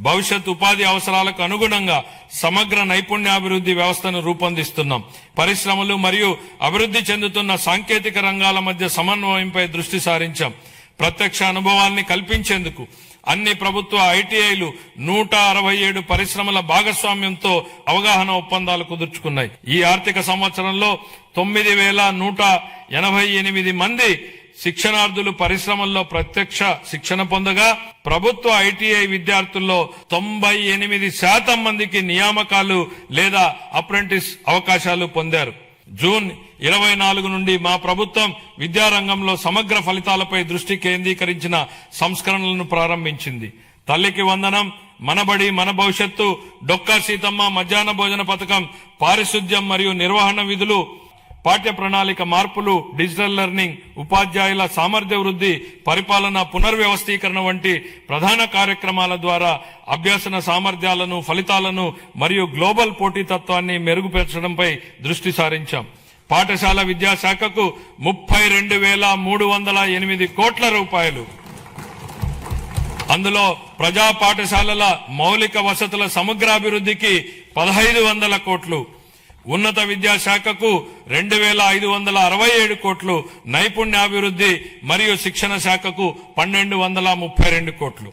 భవిష్యత్ ఉపాధి అవసరాలకు అనుగుణంగా సమగ్ర నైపుణ్యాభివృద్ధి వ్యవస్థను రూపొందిస్తున్నాం. పరిశ్రమలు మరియు అభివృద్ధి చెందుతున్న సాంకేతిక రంగాల మధ్య సమన్వయంపై దృష్టి సారించాం. ప్రత్యక్ష అనుభవాల్ని కల్పించేందుకు అన్ని ప్రభుత్వ ఐటీఐలు 167 పరిశ్రమల భాగస్వామ్యంతో అవగాహన ఒప్పందాలు కుదుర్చుకున్నాయి. ఈ ఆర్థిక సంవత్సరంలో 9188 మంది శిక్షణార్థులు పరిశ్రమల్లో ప్రత్యక్ష శిక్షణ పొందగా ప్రభుత్వ ఐటీఐ విద్యార్థుల్లో 98% మందికి నియామకాలు లేదా అప్రెంటిస్ అవకాశాలు పొందారు. జూన్ 24 నుండి మా ప్రభుత్వం విద్యారంగంలో సమగ్ర ఫలితాలపై దృష్టి కేంద్రీకరించిన సంస్కరణలను ప్రారంభించింది. తల్లికి వందనం, మనబడి మన భవిష్యత్తు, డొక్కా సీతమ్మ మధ్యాహ్న భోజన పథకం, పారిశుద్ధ్యం మరియు నిర్వహణ విధులు, పాఠ్య ప్రణాళిక మార్పులు, డిజిటల్ లెర్నింగ్, ఉపాధ్యాయుల సామర్థ్య వృద్ధి, పరిపాలన పునర్వ్యవస్థీకరణ వంటి ప్రధాన కార్యక్రమాల ద్వారా అభ్యసన సామర్థ్యాలను, ఫలితాలను మరియు గ్లోబల్ పోటీతత్వాన్ని మెరుగుపరచడంపై దృష్టి సారించాం. పాఠశాల విద్యాశాఖకు 32,308 కోట్ల రూపాయలు, అందులో ప్రజా పాఠశాలల మౌలిక వసతుల సమగ్రాభివృద్ధికి 1,500 కోట్లు, ఉన్నత విద్యాశాఖకు 2,567 కోట్లు, నైపుణ్యాభివృద్ధి మరియు శిక్షణ శాఖకు 1,232 కోట్లు.